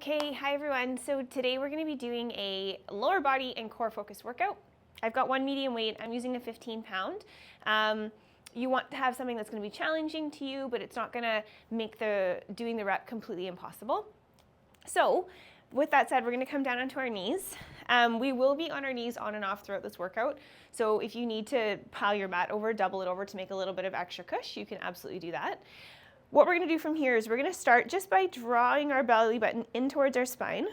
Okay, hi everyone. So today we're going to be doing a lower body and core focus workout. I've got one medium weight. I'm using a 15 pound. You want to have something that's going to be challenging to you, but it's not going to make doing the rep completely impossible. So with that said, we're going to come down onto our knees. We will be on our knees on and off throughout this workout. So if you need to pile your mat over, double it over to make a little bit of extra cush, you can absolutely do that. What we're going to do from here is we're going to start just by drawing our belly button in towards our spine.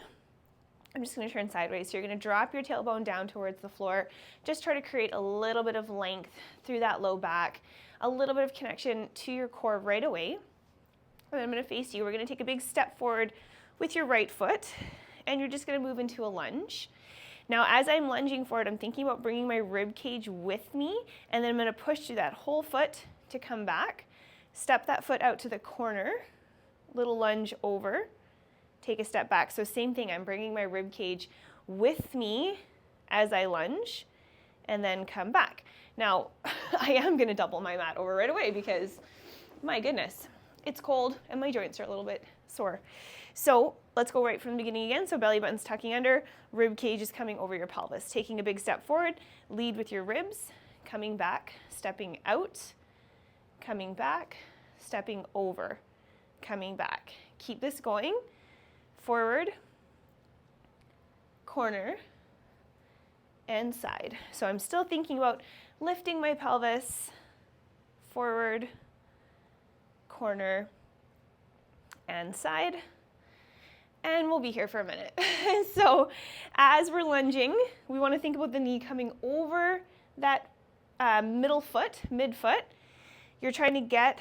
I'm just going to turn sideways. So you're going to drop your tailbone down towards the floor. Just try to create a little bit of length through that low back, a little bit of connection to your core right away. And then I'm going to face you. We're going to take a big step forward with your right foot, and you're just going to move into a lunge. Now, as I'm lunging forward, I'm thinking about bringing my rib cage with me, and then I'm going to push through that whole foot to come back. Step that foot out to the corner, little lunge over, take a step back. So same thing, I'm bringing my rib cage with me as I lunge and then come back. Now, I am gonna double my mat over right away because my goodness, it's cold and my joints are a little bit sore. So let's go right from the beginning again. So belly button's tucking under, rib cage is coming over your pelvis. Taking a big step forward, lead with your ribs, coming back, stepping out, coming back, stepping over, coming back. Keep this going. Forward, corner, and side. So I'm still thinking about lifting my pelvis, forward, corner, and side. And we'll be here for a minute. So as we're lunging, we want to think about the knee coming over that middle foot, mid-foot. You're trying to get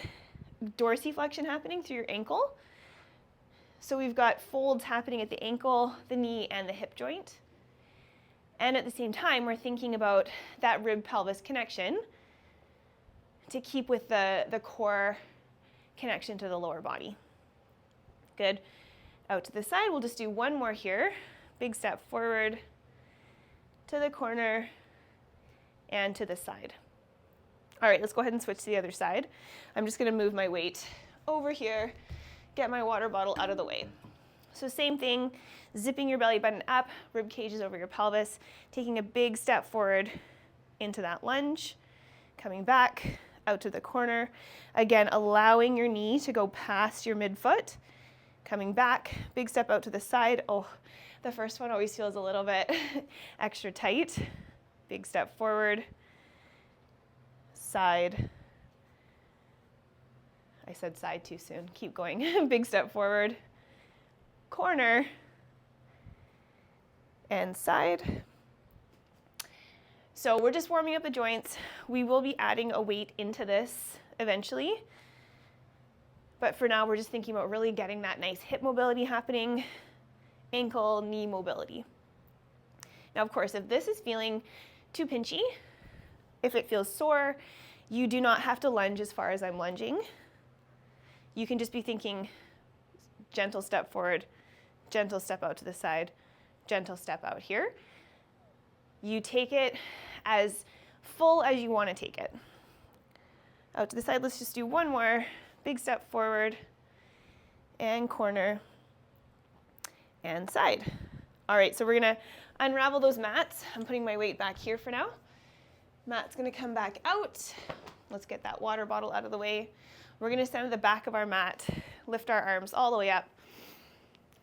dorsiflexion happening through your ankle. So we've got folds happening at the ankle, the knee, and the hip joint. And at the same time, we're thinking about that rib-pelvis connection to keep with the core connection to the lower body. Good. Out to the side, we'll just do one more here. Big step forward, to the corner, and to the side. All right, let's go ahead and switch to the other side. I'm just going to move my weight over here, get my water bottle out of the way. So same thing, zipping your belly button up, rib cages over your pelvis, taking a big step forward into that lunge, coming back out to the corner. Again, allowing your knee to go past your midfoot, coming back, big step out to the side. Oh, the first one always feels a little bit extra tight. Big step forward. Side. I said side too soon. Keep going. Big step forward. Corner. And side. So we're just warming up the joints. We will be adding a weight into this eventually. But for now, we're just thinking about really getting that nice hip mobility happening, ankle, knee mobility. Now, of course, if this is feeling too pinchy, if it feels sore, you do not have to lunge as far as I'm lunging. You can just be thinking gentle step forward, gentle step out to the side, gentle step out here. You take it as full as you want to take it. Out to the side, let's just do one more. Big step forward and corner and side. All right, so we're going to unravel those mats. I'm putting my weight back here for now. Mat's going to come back out. Let's get that water bottle out of the way. We're going to stand at the back of our mat, lift our arms all the way up.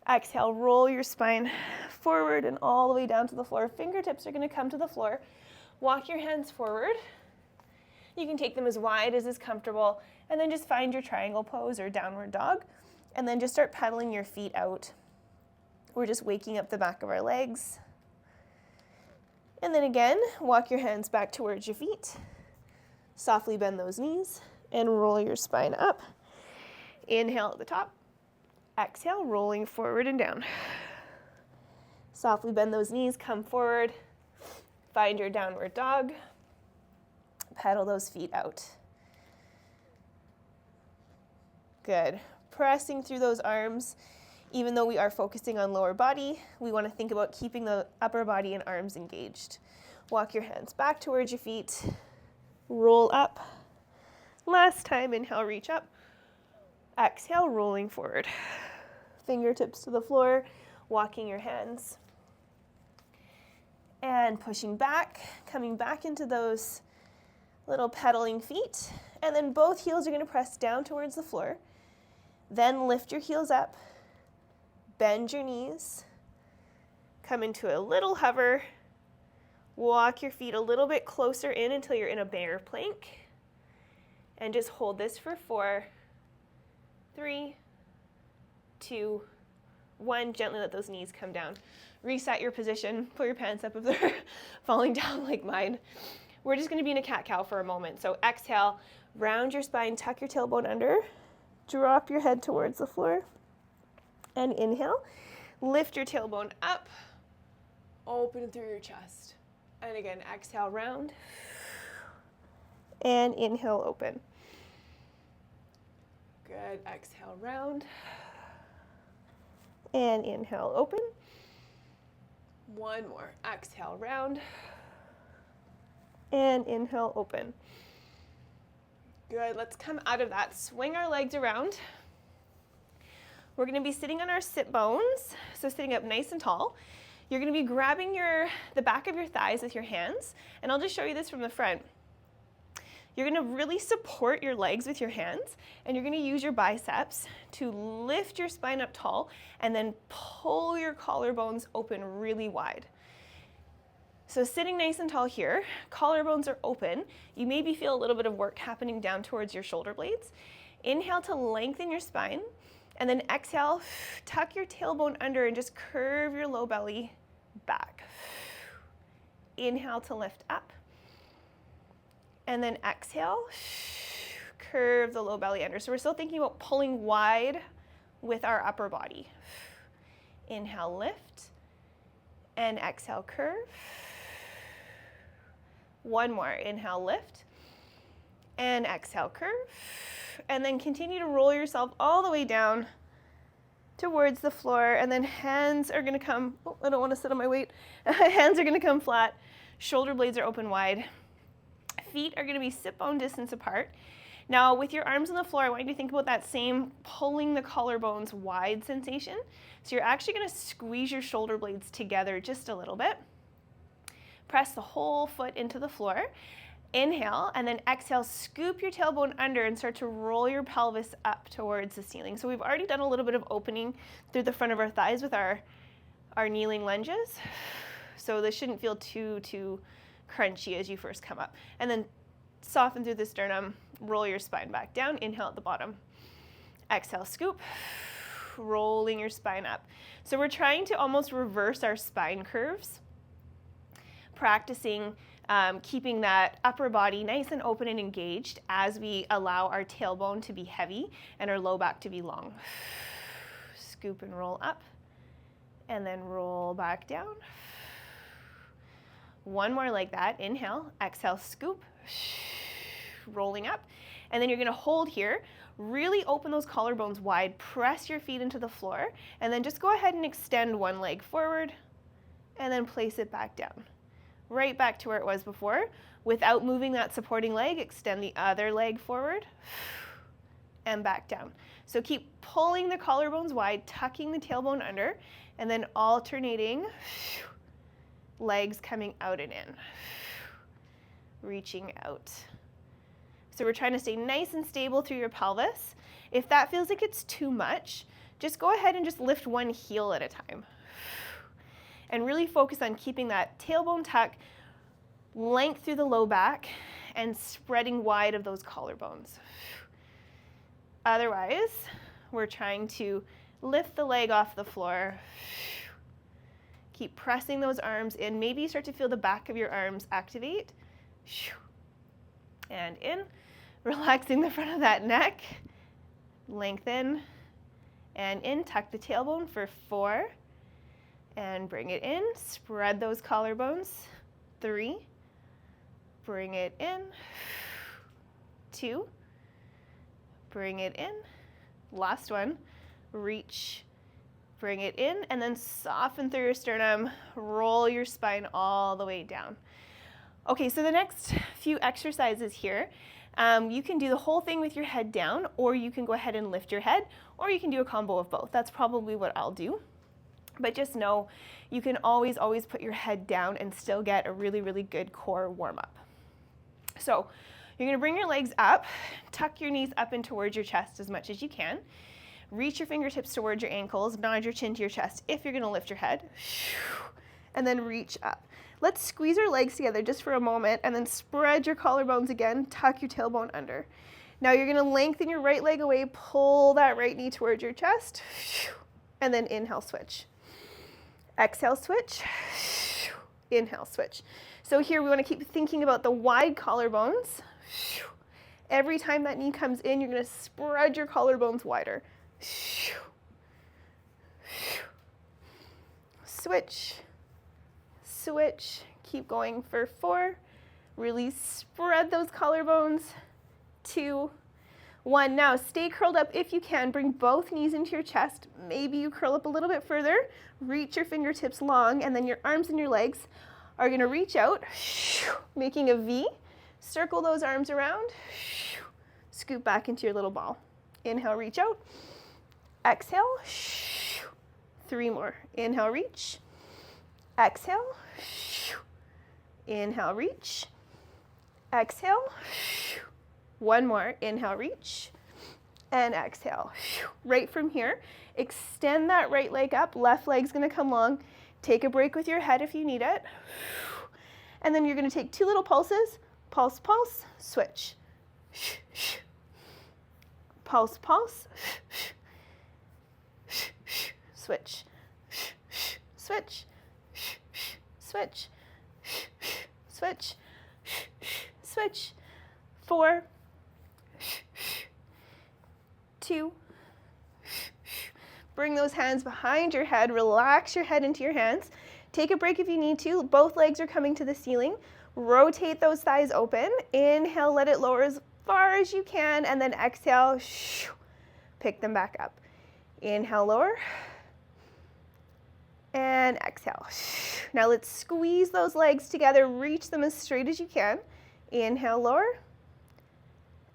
Exhale, roll your spine forward and all the way down to the floor. Fingertips are going to come to the floor. Walk your hands forward. You can take them as wide as is comfortable, and then just find your triangle pose or downward dog, and then just start pedaling your feet out. We're just waking up the back of our legs. And then again, walk your hands back towards your feet. Softly bend those knees and roll your spine up. Inhale at the top. Exhale, rolling forward and down. Softly bend those knees, come forward. Find your downward dog. Pedal those feet out. Good. Pressing through those arms. Even though we are focusing on lower body, we want to think about keeping the upper body and arms engaged. Walk your hands back towards your feet. Roll up. Last time, inhale, reach up. Exhale, rolling forward. fingertips to the floor, walking your hands. And pushing back, coming back into those little pedaling feet. And then both heels are going to press down towards the floor. Then lift your heels up, bend your knees, come into a little hover, walk your feet a little bit closer in until you're in a bear plank. And just hold this for 4, 3, 2, 1. Gently let those knees come down. Reset your position, pull your pants up if they're falling down like mine. We're just gonna be in a cat-cow for a moment. So exhale, round your spine, tuck your tailbone under, drop your head towards the floor, and inhale. Lift your tailbone up, open through your chest. And again, exhale, round, and inhale, open. Good, exhale, round, and inhale, open. One more, exhale, round, and inhale, open. Good, let's come out of that. Swing our legs around. We're gonna be sitting on our sit bones, so sitting up nice and tall. You're gonna be grabbing the back of your thighs with your hands, and I'll just show you this from the front. You're gonna really support your legs with your hands, and you're gonna use your biceps to lift your spine up tall, and then pull your collarbones open really wide. So sitting nice and tall here, collarbones are open. You maybe feel a little bit of work happening down towards your shoulder blades. Inhale to lengthen your spine, and then exhale, tuck your tailbone under and just curve your low belly back. Inhale to lift up. And then exhale, curve the low belly under. So we're still thinking about pulling wide with our upper body. Inhale, lift, and exhale, curve. One more, inhale, lift, and exhale, curve. And then continue to roll yourself all the way down towards the floor, and then hands are gonna come, oh, I don't wanna sit on my weight. Hands are gonna come flat, shoulder blades are open wide. Feet are gonna be sit bone distance apart. Now with your arms on the floor, I want you to think about that same pulling the collarbones wide sensation. So you're actually gonna squeeze your shoulder blades together just a little bit. Press the whole foot into the floor. Inhale, and then exhale, scoop your tailbone under and start to roll your pelvis up towards the ceiling. So we've already done a little bit of opening through the front of our thighs with our kneeling lunges. So this shouldn't feel too crunchy as you first come up. And then soften through the sternum, roll your spine back down, inhale at the bottom. Exhale, scoop, rolling your spine up. So we're trying to almost reverse our spine curves, practicing keeping that upper body nice and open and engaged as we allow our tailbone to be heavy and our low back to be long. Scoop and roll up, and then roll back down. One more like that. Inhale, exhale, scoop, rolling up. And then you're gonna hold here, really open those collarbones wide, press your feet into the floor, and then just go ahead and extend one leg forward, and then place it back down. Right back to where it was before. Without moving that supporting leg, extend the other leg forward, and back down. So keep pulling the collarbones wide, tucking the tailbone under, and then alternating legs coming out and in, reaching out. So we're trying to stay nice and stable through your pelvis. If that feels like it's too much, just go ahead and just lift one heel at a time. And really focus on keeping that tailbone tuck, length through the low back, and spreading wide of those collarbones. Otherwise, we're trying to lift the leg off the floor. Keep pressing those arms in. Maybe you start to feel the back of your arms activate. And in. Relaxing the front of that neck. Lengthen. And in. Tuck the tailbone for 4. And bring it in. Spread those collarbones. 3. Bring it in. 2. Bring it in. Last one. Reach. Bring it in, and then soften through your sternum, roll your spine all the way down. Okay, so the next few exercises here, You can do the whole thing with your head down, or you can go ahead and lift your head, or you can do a combo of both. That's probably what I'll do. But just know you can always put your head down and still get a really, really good core warm up. So you're gonna bring your legs up, tuck your knees up and towards your chest as much as you can. Reach your fingertips towards your ankles, nod your chin to your chest if you're gonna lift your head, and then reach up. Let's squeeze our legs together just for a moment and then spread your collarbones again, tuck your tailbone under. Now you're gonna lengthen your right leg away, pull that right knee towards your chest, and then inhale, switch. Exhale, switch. Inhale, switch. So here we wanna keep thinking about the wide collarbones. Every time that knee comes in, you're gonna spread your collarbones wider. Switch, switch, keep going for 4. Really spread those collarbones. 2, 1. Now stay curled up if you can. Bring both knees into your chest. Maybe you curl up a little bit further. Reach your fingertips long, and then your arms and your legs are gonna reach out, making a V. Circle those arms around. Scoop back into your little ball. Inhale, reach out. Exhale. 3 more. Inhale, reach. Exhale. Inhale, reach. Exhale. 1 more. Inhale, reach. And exhale. Right from here, extend that right leg up. Left leg's gonna come long. Take a break with your head if you need it. And then you're gonna take 2 little pulses. Pulse, pulse, switch. Pulse, pulse. Switch. Switch. Switch. Switch. Switch. 4, 2. Bring those hands behind your head. Relax your head into your hands. Take a break if you need to. Both legs are coming to the ceiling. Rotate those thighs open. Inhale, let it lower as far as you can, and then exhale, pick them back up. Inhale, lower, and exhale. Now let's squeeze those legs together. Reach them as straight as you can. Inhale, lower,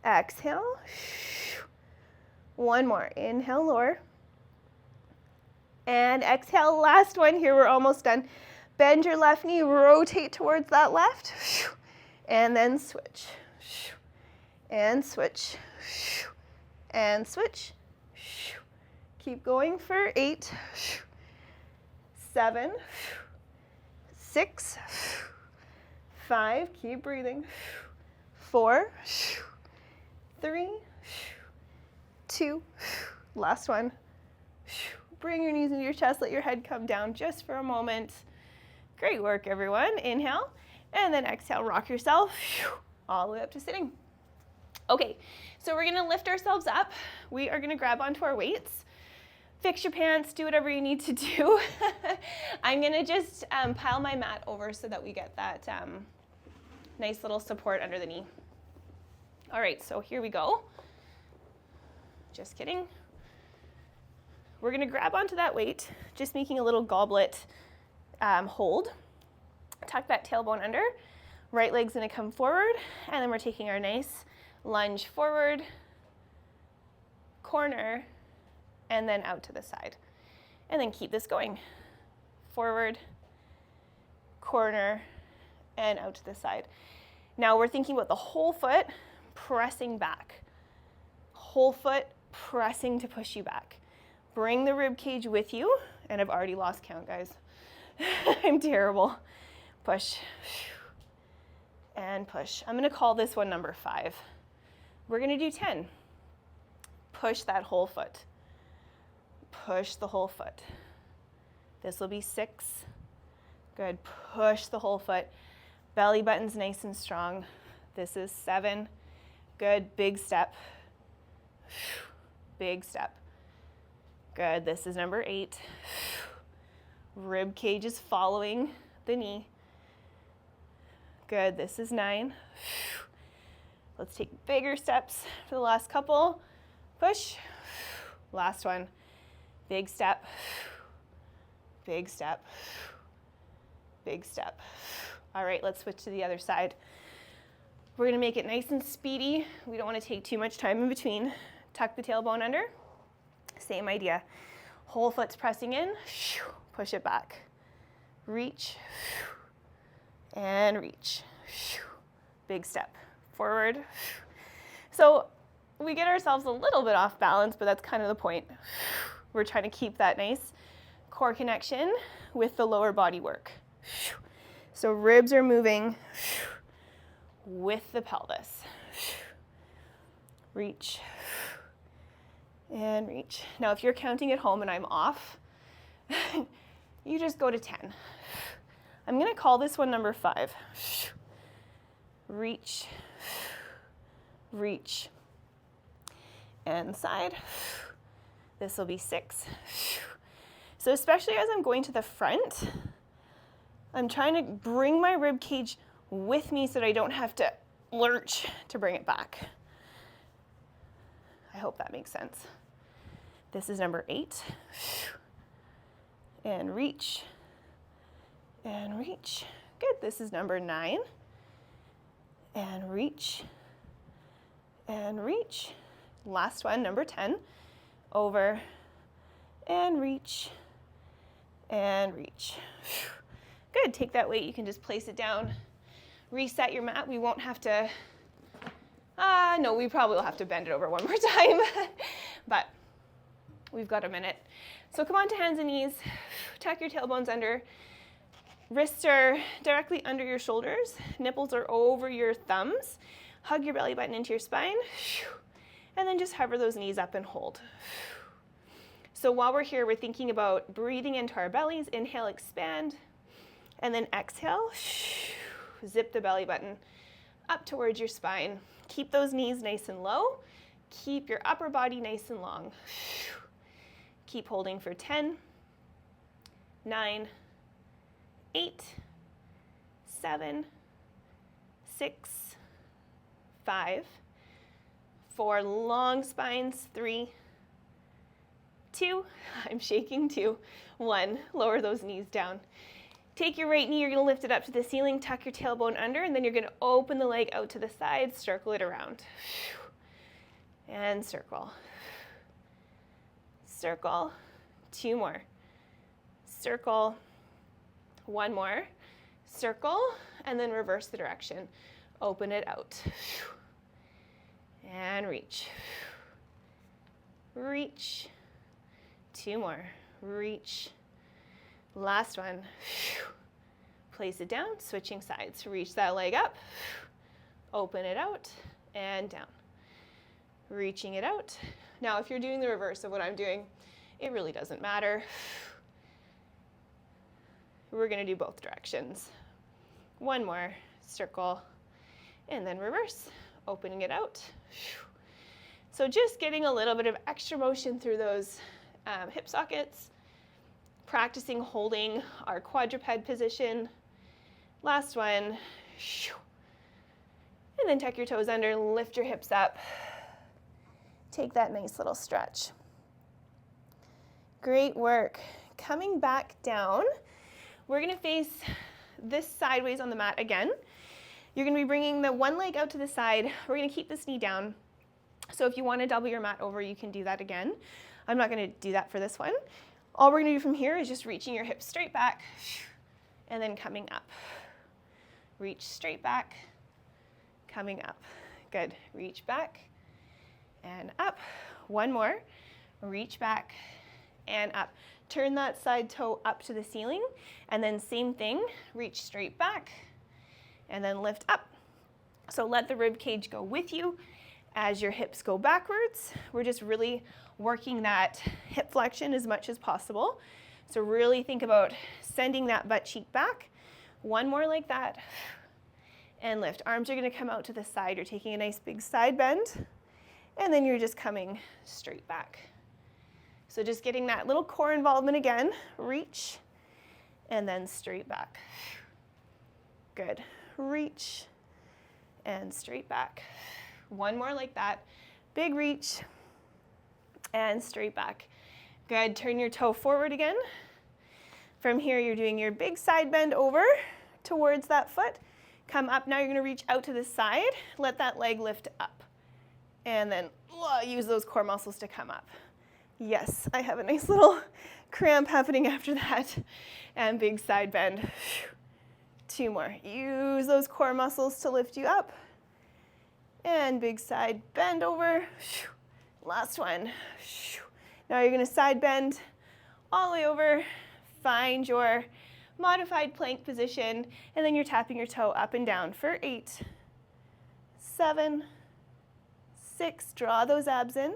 exhale. 1 more. Inhale, lower, and exhale. Last one here, we're almost done. Bend your left knee, rotate towards that left, and then switch. And switch. And switch. Keep going for 8, 7, 6, 5, keep breathing. 4, 3, 2, last one. Bring your knees into your chest, let your head come down just for a moment. Great work, everyone. Inhale, and then exhale, rock yourself all the way up to sitting. Okay, so we're gonna lift ourselves up. We are gonna grab onto our weights. Fix your pants, do whatever you need to do. I'm gonna just pile my mat over so that we get that nice little support under the knee. All right, so here we go. Just kidding. We're gonna grab onto that weight, just making a little goblet hold. Tuck that tailbone under. Right leg's gonna come forward, and then we're taking our nice lunge forward, corner, and then out to the side. And then keep this going. Forward, corner, and out to the side. Now we're thinking about the whole foot pressing back. Whole foot pressing to push you back. Bring the rib cage with you, and I've already lost count, guys. I'm terrible. Push, and push. I'm gonna call this one number 5. We're gonna do 10. Push that whole foot. Push the whole foot. This will be 6. Good, push the whole foot. Belly button's nice and strong. This is 7. Good, big step. Big step. Good, this is number 8. Rib cage is following the knee. Good, this is 9. Let's take bigger steps for the last couple. Push. Last one. Big step. Big step. Big step. All right, let's switch to the other side. We're gonna make it nice and speedy. We don't wanna take too much time in between. Tuck the tailbone under. Same idea. Whole foot's pressing in, push it back. Reach, and reach. Big step forward. So we get ourselves a little bit off balance, but that's kind of the point. We're trying to keep that nice core connection with the lower body work. So ribs are moving with the pelvis. Reach and reach. Now, if you're counting at home and I'm off, you just go to 10. I'm gonna call this one number 5. Reach, reach, and side. This will be 6. So especially as I'm going to the front, I'm trying to bring my rib cage with me so that I don't have to lurch to bring it back. I hope that makes sense. This is number 8. And reach, and reach. Good, this is number 9. And reach, and reach. Last one, number 10. Over, and reach, and reach. Good, take that weight, you can just place it down. Reset your mat, we won't have to, no, we probably will have to bend it over one more time, but we've got a minute. So come on to hands and knees, tuck your tailbones under, wrists are directly under your shoulders, nipples are over your thumbs, hug your belly button into your spine, and then just hover those knees up and hold. So while we're here, we're thinking about breathing into our bellies, inhale, expand, and then exhale, zip the belly button up towards your spine. Keep those knees nice and low. Keep your upper body nice and long. Keep holding for 10, 9, 8, 7, 6, 5, 4, long spines, 3, 2, I'm shaking, 2, 1, lower those knees down. Take your right knee, you're gonna lift it up to the ceiling, tuck your tailbone under, and then you're gonna open the leg out to the side, circle it around. And circle. Circle, 2 more. Circle, 1 more. Circle, and then reverse the direction. Open it out. And reach. Reach. 2 more. Reach. Last one. Place it down, switching sides. Reach that leg up. Open it out and down. Reaching it out. Now, if you're doing the reverse of what I'm doing, it really doesn't matter. We're gonna do both directions. 1 more, circle, and then reverse, opening it out. So just getting a little bit of extra motion through those hip sockets, practicing holding our quadruped position. Last one, and then tuck your toes under, lift your hips up. Take that nice little stretch. Great work. Coming back down, we're gonna face this sideways on the mat again. You're gonna be bringing the one leg out to the side. We're gonna keep this knee down. So if you wanna double your mat over, you can do that again. I'm not gonna do that for this one. All we're gonna do from here is just reaching your hips straight back and then coming up. Reach straight back, coming up. Good, reach back and up. 1 more, reach back and up. Turn that side toe up to the ceiling, and then same thing, reach straight back, and then lift up. So let the rib cage go with you as your hips go backwards. We're just really working that hip flexion as much as possible. So really think about sending that butt cheek back. 1 more like that, and lift. Arms are gonna come out to the side. You're taking a nice big side bend, and then you're just coming straight back. So just getting that little core involvement again. Reach, and then straight back. Good. Reach, and straight back. 1 more like that. Big reach, and straight back. Good. Turn your toe forward again. From here, you're doing your big side bend over towards that foot. Come up. Now you're gonna reach out to the side. Let that leg lift up. And then use those core muscles to come up. Yes, I have a nice little cramp happening after that. And big side bend. 2 more. Use those core muscles to lift you up. And big side bend over. Last one. Now you're gonna side bend all the way over. Find your modified plank position, and then you're tapping your toe up and down for 8, 7, 6, draw those abs in,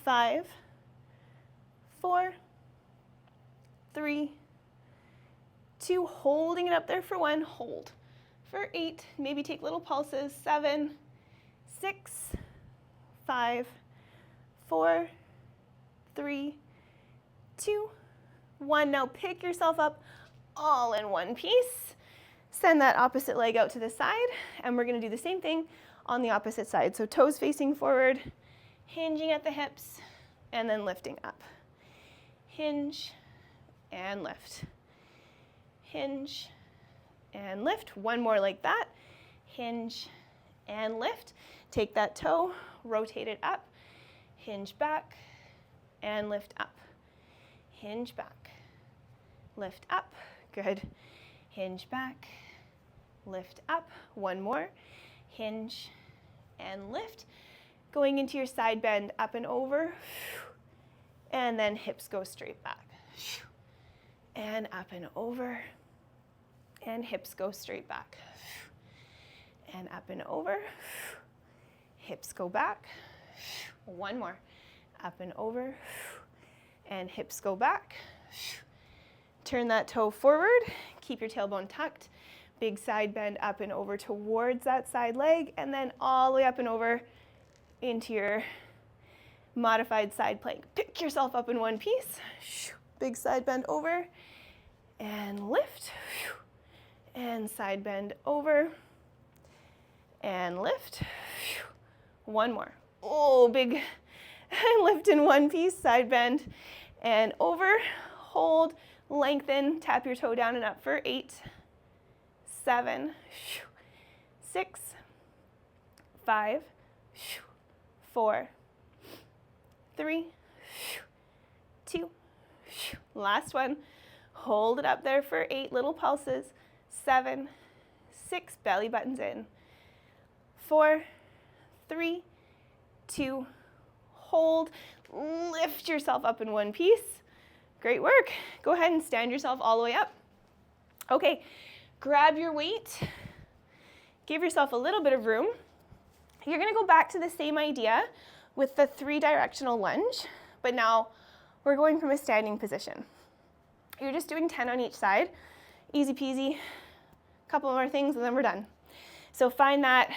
5, 4, 3, 2, holding it up there for 1, hold for 8, maybe take little pulses, 7, 6, 5, 4, 3, 2, 1. Now pick yourself up all in one piece. Send that opposite leg out to the side, and we're going to do the same thing on the opposite side. So toes facing forward, hinging at the hips, and then lifting up. Hinge and lift. Hinge and lift. 1 more like that. Hinge and lift. Take that toe, rotate it up, hinge back, and lift up. Hinge back, lift up. Good. Hinge back, lift up. 1 more. Hinge and lift. Going into your side bend, up and over. And then hips go straight back. And up and over. And hips go straight back. And up and over. Hips go back. 1 more. Up and over. And hips go back. Turn that toe forward. Keep your tailbone tucked. Big side bend up and over towards that side leg, and then all the way up and over into your modified side plank. Pick yourself up in one piece. Big side bend over and lift. And side bend over and lift. 1 more. Oh, big lift in one piece, side bend and over. Hold, lengthen, tap your toe down and up for 8, 7, 6, 5, 4, 3, 2, last one. Hold it up there for 8 little pulses. 7, 6, belly buttons in. 4, 3, 2, hold. Lift yourself up in one piece. Great work. Go ahead and stand yourself all the way up. Okay, grab your weight. Give yourself a little bit of room. You're gonna go back to the same idea with the 3-directional lunge, but now we're going from a standing position. You're just doing 10 on each side. Easy peasy. Couple more things and then we're done. So find that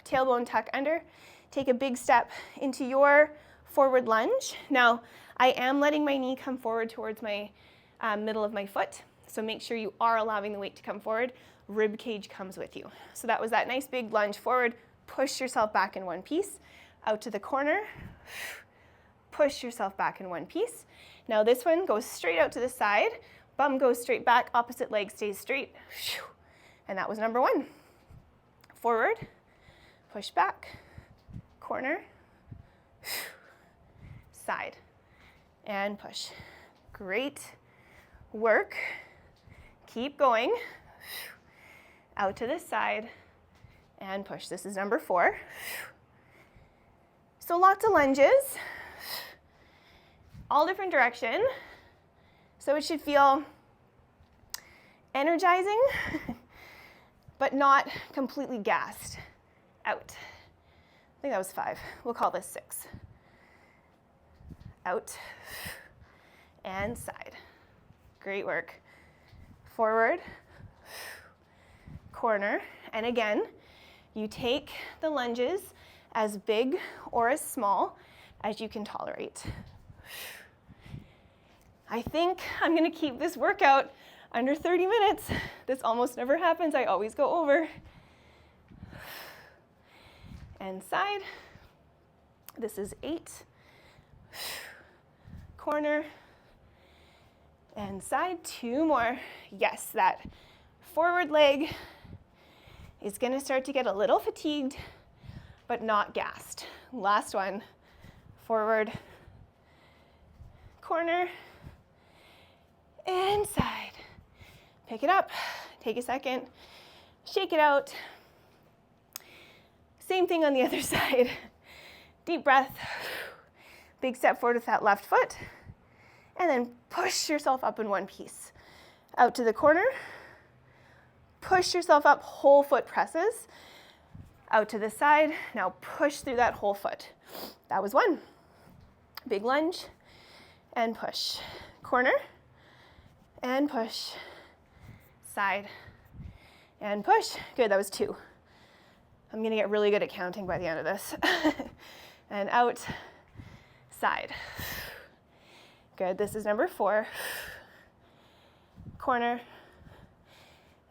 tailbone tuck under. Take a big step into your forward lunge. Now, I am letting my knee come forward towards my middle of my foot, so make sure you are allowing the weight to come forward. Rib cage comes with you. So that was that nice big lunge forward. Push yourself back in one piece. Out to the corner. Push yourself back in one piece. Now this one goes straight out to the side. Bum goes straight back, opposite leg stays straight. And that was number 1. Forward, push back, corner, side, and push. Great work. Keep going. Out to this side and push. This is number 4. So lots of lunges, all different direction. So it should feel energizing, but not completely gassed out. I think that was 5. We'll call this 6. Out and side. Great work. Forward, corner, and again, you take the lunges as big or as small as you can tolerate. I think I'm gonna keep this workout under 30 minutes. This almost never happens. I always go over. And side. This is 8. Corner. And side. 2 more. Yes, that forward leg is gonna start to get a little fatigued, but not gassed. Last one, forward, corner, and side. Pick it up, take a second, shake it out. Same thing on the other side. Deep breath, big step forward with that left foot, and then push yourself up in one piece. Out to the corner, push yourself up, whole foot presses. Out to the side, now push through that whole foot. That was one. Big lunge, and push. Corner, and push. Side, and push. Good, that was two. I'm gonna get really good at counting by the end of this. And out, side. Good, this is number 4. Corner,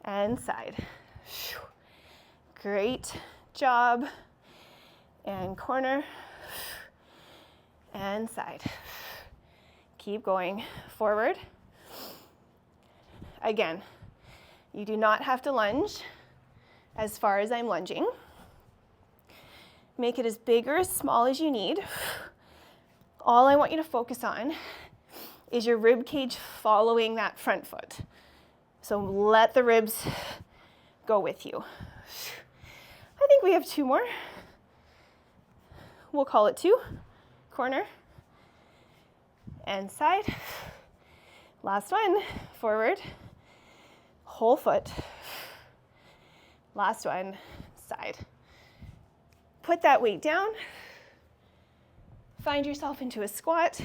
and side. Great job. And corner, and side. Keep going forward. Again, you do not have to lunge as far as I'm lunging. Make it as big or as small as you need. All I want you to focus on is your rib cage following that front foot. So let the ribs go with you. I think we have 2 more. We'll call it 2. Corner and side. Last one, forward, whole foot. Last one, side. Put that weight down. Find yourself into a squat.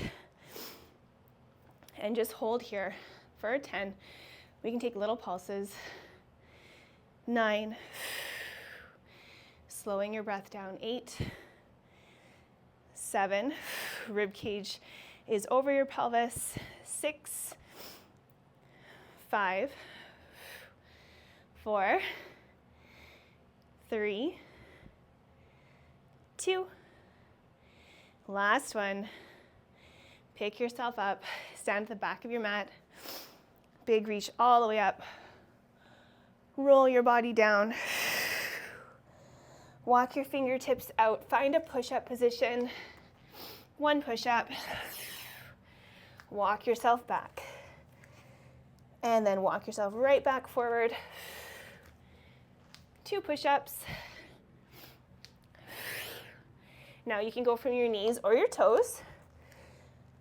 And just hold here for 10. We can take little pulses. 9. Slowing your breath down. 8. 7. Rib cage is over your pelvis. 6. 5. 4. 3. 2. Last one. Pick yourself up. Stand at the back of your mat. Big reach all the way up. Roll your body down. Walk your fingertips out. Find a push-up position. 1 push-up. Walk yourself back. And then walk yourself right back forward. 2 push-ups. Now you can go from your knees or your toes.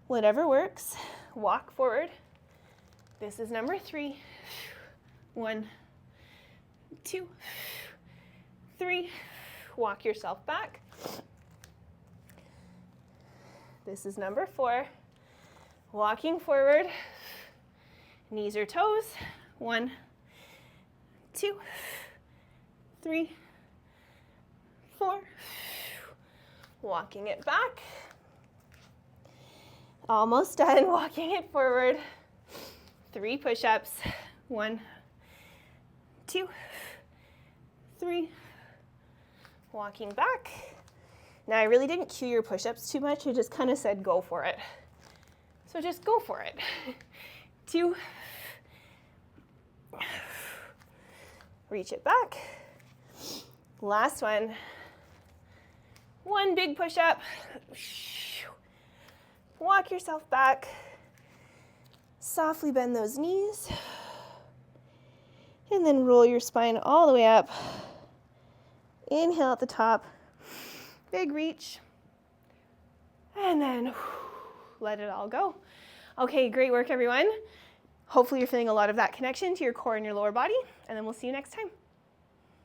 Whatever works. Walk forward. This is number 3. 1, 2, 3. Walk yourself back. This is number 4. Walking forward. Knees or toes. 1, 2, 3, 4. Walking it back. Almost done. Walking it forward. 3 push-ups. 1, 2, 3. Walking back. Now I really didn't cue your push-ups too much. I just kind of said go for it. So just go for it. 2. Reach it back. Last one. 1 big push-up. Walk yourself back. Softly bend those knees. And then roll your spine all the way up. Inhale at the top. Big reach. And then let it all go. Okay, great work, everyone. Hopefully you're feeling a lot of that connection to your core and your lower body, and then we'll see you next time.